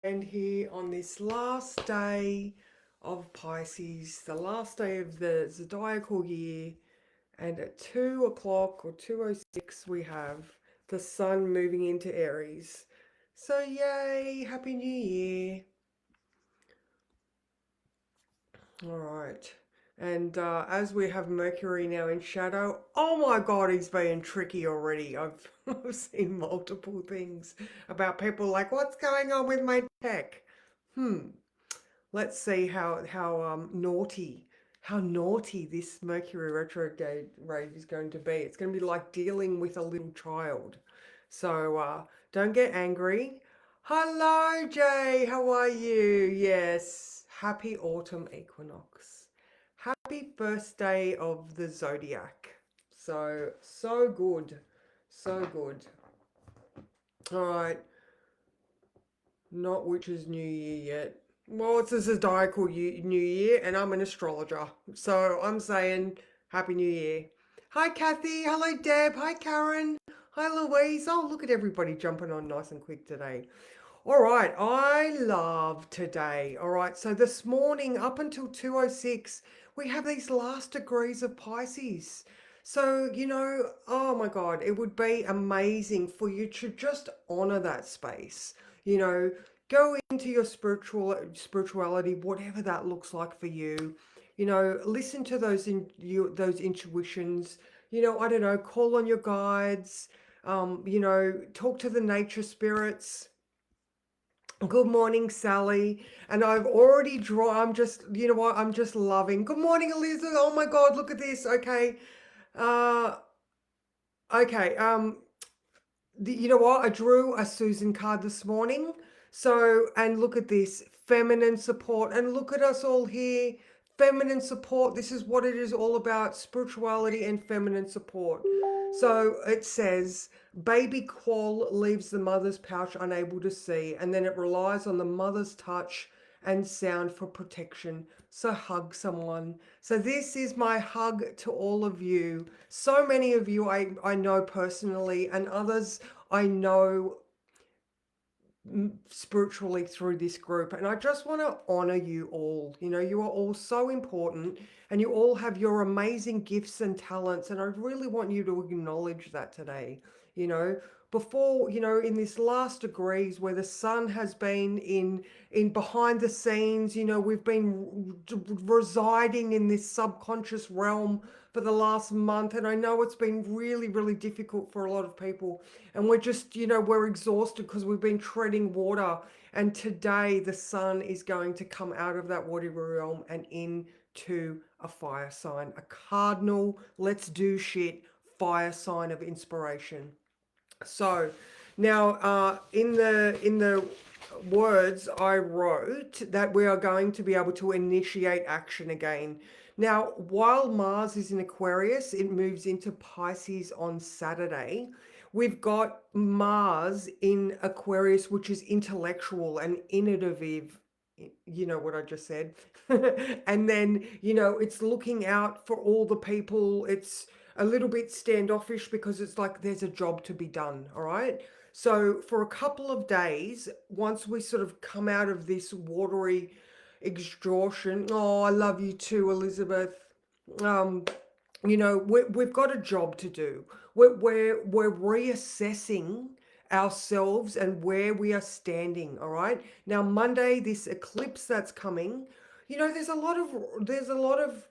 And here on this last day of Pisces, the last day of the zodiacal year, and at 2 o'clock or 2:06, we have the sun moving into Aries. So, yay, Happy New Year! All right. And as we have Mercury now in shadow, oh my God, he's being tricky already. I've seen multiple things about people like, what's going on with my tech? Hmm. Let's see how naughty this Mercury retrograde is going to be. It's going to be like dealing with a little child. So don't get angry. Hello, Jay. How are you? Yes. Happy autumn equinox. Happy first day of the zodiac. So good. So good. All right. Not which is New Year yet. Well, it's a zodiacal New Year, and I'm an astrologer. So I'm saying Happy New Year. Hi, Kathy. Hello, Deb. Hi, Karen. Hi, Louise. Oh, look at everybody jumping on nice and quick today. All right, I love today. All right, so this morning up until 2:06, we have these last degrees of Pisces. So, oh my God, it would be amazing for you to just honor that space. You know, go into your spirituality, whatever that looks like for you. Listen to those intuitions. I don't know, call on your guides. Talk to the nature spirits. Good morning, Sally. And I've already drawn, I'm just, you know what, I'm just loving. Good morning, Elizabeth. Oh my God, look at this. Okay. Uh, okay. You know what? I drew a Susan card this morning. So, and look at this feminine support. And look at us all here. Feminine support. This is what it is all about, spirituality and feminine support. So it says, baby Qual leaves the mother's pouch unable to see, and then it relies on the mother's touch and sound for protection. So hug someone. So this is my hug to all of you. So many of you I know personally, and others I know spiritually through this group. And I just want to honor you all. You are all so important, and you all have your amazing gifts and talents. And I really want you to acknowledge that today. You know, before, in this last degrees where the sun has been in behind the scenes, we've been residing in this subconscious realm for the last month. And I know it's been really, really difficult for a lot of people. And we're just, we're exhausted because we've been treading water. And today the sun is going to come out of that watery realm and into a fire sign, a cardinal, let's do shit, fire sign of inspiration. So now, in the words I wrote that we are going to be able to initiate action again. Now, while Mars is in Aquarius, it moves into Pisces on Saturday. We've got Mars in Aquarius, which is intellectual and innovative. You know what I just said. And then, it's looking out for all the people. It's a little bit standoffish because it's like there's a job to be done. All right. So for a couple of days, once we sort of come out of this watery exhaustion, oh, I love you too, Elizabeth. Um, we've got a job to do. We're reassessing ourselves and where we are standing. All right. Now, Monday, this eclipse that's coming, there's a lot of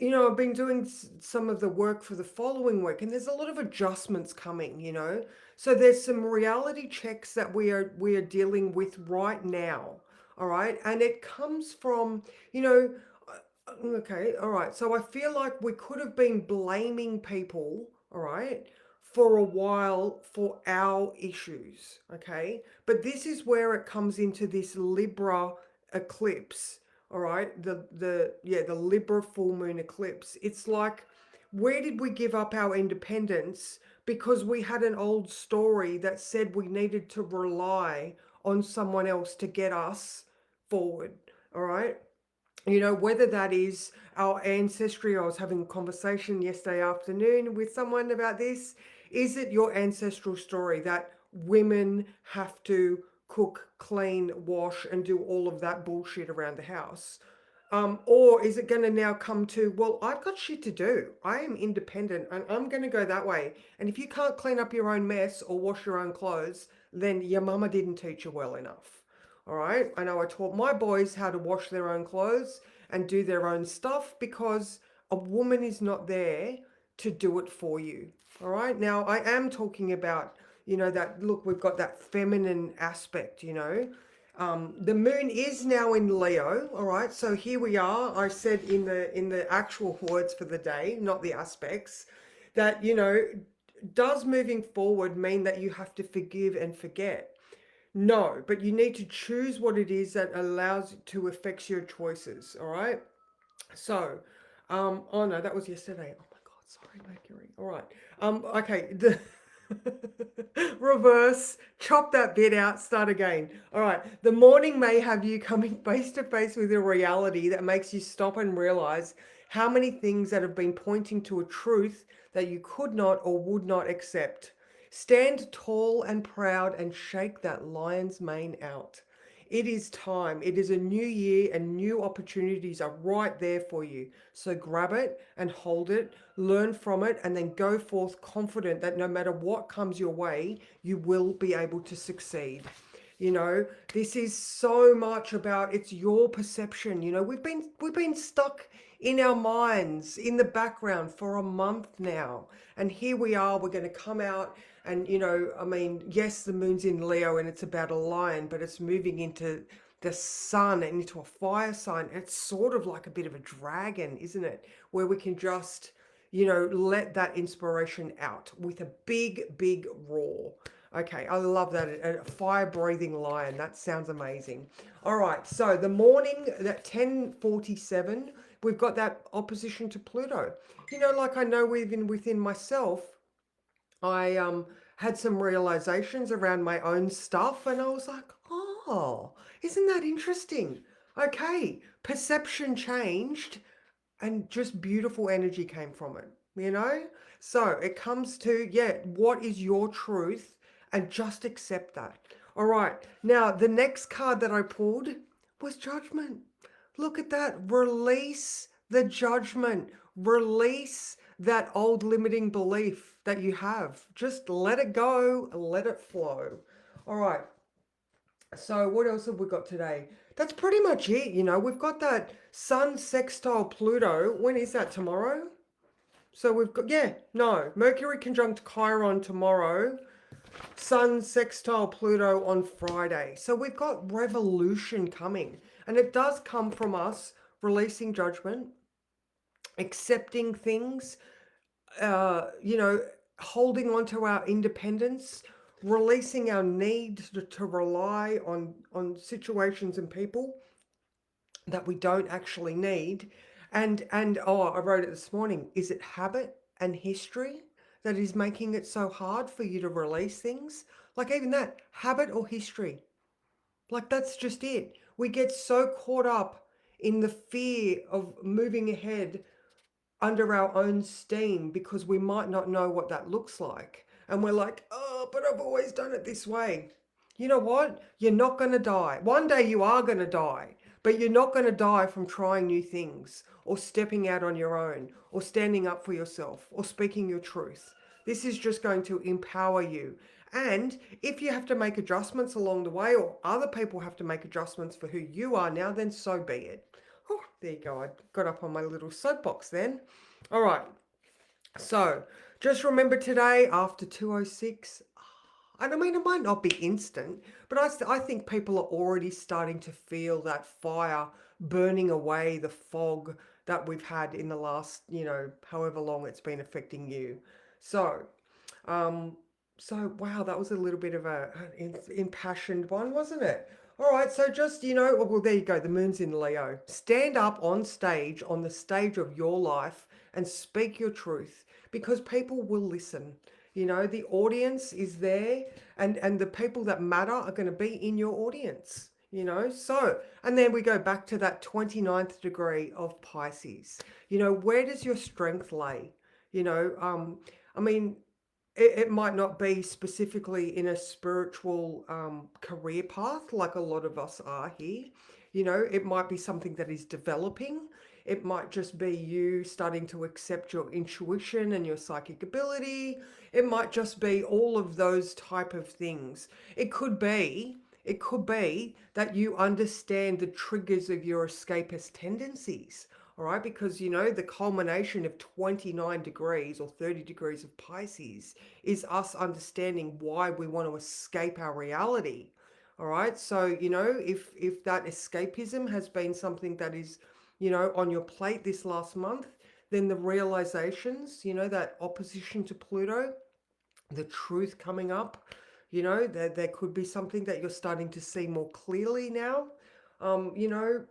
I've been doing some of the work for the following week, and there's a lot of adjustments coming. So there's some reality checks that we are dealing with right now. All right. And it comes from, okay, all right. So I feel like we could have been blaming people, all right, for a while for our issues, okay? But this is where it comes into this Libra eclipse, all right? The Libra full moon eclipse. It's like, where did we give up our independence because we had an old story that said we needed to rely on someone else to get us forward, all right? Whether that is our ancestry. I was having a conversation yesterday afternoon with someone about this. Is it your ancestral story that women have to cook, clean, wash, and do all of that bullshit around the house? Or is it going to now come to, well, I've got shit to do. I am independent and I'm going to go that way. And if you can't clean up your own mess or wash your own clothes, then your mama didn't teach you well enough. All right. I know I taught my boys how to wash their own clothes and do their own stuff because a woman is not there to do it for you. All right. Now, I am talking about, that look, we've got that feminine aspect, the moon is now in Leo, all right? So here we are. I said in the actual words for the day, not the aspects, that, does moving forward mean that you have to forgive and forget? No, but you need to choose what it is that allows to affect your choices, all right? So, oh no, that was yesterday. Oh my God, sorry, Mercury. All right. Okay, the reverse, chop that bit out, start again. All right. The morning may have you coming face to face with a reality that makes you stop and realize how many things that have been pointing to a truth that you could not or would not accept. Stand tall and proud and shake that lion's mane out. It is time. It is a new year and new opportunities are right there for you. So grab it and hold it, learn from it, and then go forth confident that no matter what comes your way, you will be able to succeed. This is so much about it's your perception. We've been stuck in our minds in the background for a month now. And here we are, we're going to come out and I mean, yes, the moon's in Leo and it's about a lion, but it's moving into the sun and into a fire sign. It's sort of like a bit of a dragon, isn't it? Where we can just let that inspiration out with a big, big roar. Okay, I love that. A fire-breathing lion. That sounds amazing. All right, so the morning at 10:47, we've got that opposition to Pluto. Like I know even within myself, I had some realizations around my own stuff, and I was like, oh, isn't that interesting? Okay, perception changed, and just beautiful energy came from it. So it comes to, yeah, what is your truth? And just accept that. All right. Now, the next card that I pulled was judgment. Look at that. Release the judgment. Release that old limiting belief that you have. Just let it go, let it flow. All right. So what else have we got today? That's pretty much it. We've got that Sun sextile Pluto. When is that? Tomorrow? So we've got, yeah, no, Mercury conjunct Chiron tomorrow. Sun sextile Pluto on Friday. So we've got revolution coming. And it does come from us releasing judgment, accepting things, holding on to our independence, releasing our need to rely on situations and people that we don't actually need. And oh, I wrote it this morning. Is it habit and history that is making it so hard for you to release things? Like even that, habit or history. Like that's just it. We get so caught up in the fear of moving ahead under our own steam because we might not know what that looks like. And we're like, oh, but I've always done it this way. You know what? You're not going to die. One day you are going to die, but you're not going to die from trying new things or stepping out on your own or standing up for yourself or speaking your truth. This is just going to empower you. And if you have to make adjustments along the way or other people have to make adjustments for who you are now, then so be it. Oh, there you go. I got up on my little soapbox then. All right. So just remember today after 2:06, and I mean, it might not be instant, but I think people are already starting to feel that fire burning away the fog that we've had in the last, however long it's been affecting you. So, um, wow, that was a little bit of an impassioned one, wasn't it? All right, so just, well, there you go. The moon's in Leo. Stand up on stage, on the stage of your life, and speak your truth because people will listen. The audience is there, and the people that matter are going to be in your audience. So, and then we go back to that 29th degree of Pisces. Where does your strength lay? I mean, it might not be specifically in a spiritual career path like a lot of us are here. You know, it might be something that is developing. It might just be you starting to accept your intuition and your psychic ability. It might just be all of those type of things. It could be, it could be that you understand the triggers of your escapist tendencies. All right, because you know, the culmination of 29 degrees or 30 degrees of Pisces is us understanding why we want to escape our reality. All right, so you know, if that escapism has been something that is, you know, on your plate this last month, then the realizations, you know, that opposition to Pluto, the truth coming up, you know, there could be something that you're starting to see more clearly now. You know,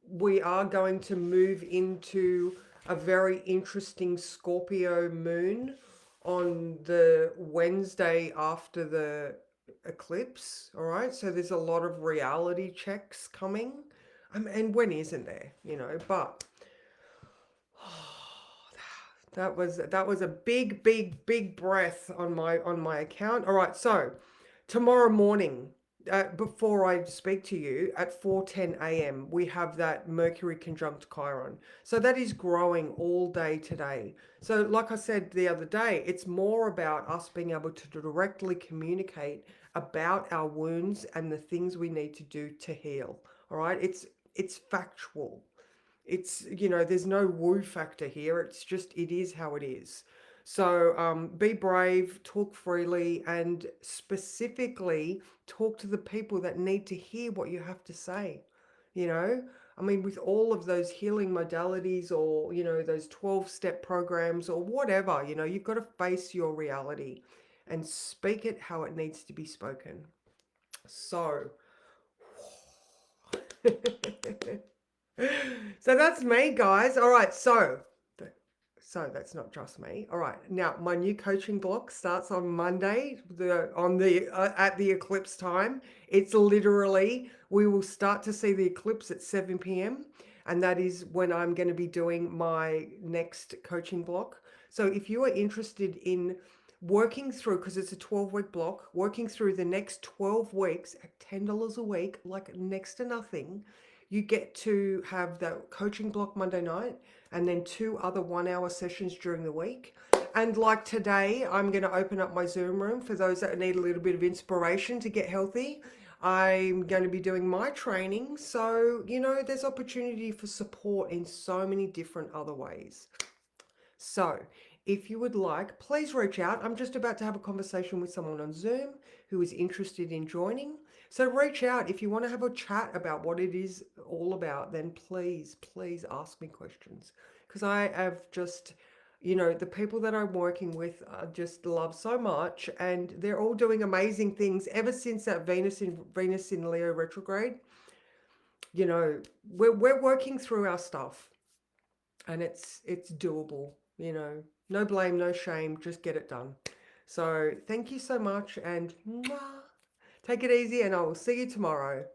we are going to move into a very interesting Scorpio moon on the Wednesday after the eclipse. All right, so there's a lot of reality checks coming. And when isn't there, you know? But that was a big breath on my account. All right, so tomorrow morning, before I speak to you at 4:10 a.m., we have that Mercury conjunct Chiron. So that is growing all day today. So like I said the other day, it's more about us being able to directly communicate about our wounds and the things we need to do to heal. All right, it's factual. It's, you know, there's no woo factor here. It's just, it is how it is. So be brave, talk freely, and specifically talk to the people that need to hear what you have to say. You know, I mean, with all of those healing modalities or, you know, those 12-step programs or whatever, you know, you've got to face your reality and speak it how it needs to be spoken. So, so that's me, guys. All right, so that's not just me. All right, now my new coaching block starts on Monday, the at the eclipse time. It's literally, we will start to see the eclipse at 7 p.m. and that is when I'm going to be doing my next coaching block. So if you are interested in working through, because it's a 12-week block, working through the next 12 weeks at $10 a week, like next to nothing, you get to have that coaching block Monday night and then 2 other 1 hour sessions during the week. And like today, I'm going to open up my Zoom room for those that need a little bit of inspiration to get healthy. I'm going to be doing my training. So, you know, there's opportunity for support in so many different other ways. So, if you would like, please reach out. I'm just about to have a conversation with someone on Zoom who is interested in joining. So, reach out. If you want to have a chat about what it is all about, then please ask me questions. Because I have just, you know, the people that I'm working with I just love so much, and they're all doing amazing things ever since that Venus in Leo retrograde. You know, we're working through our stuff and it's doable, you know. No blame, no shame, just get it done. So thank you so much, and mwah, take it easy, and I will see you tomorrow.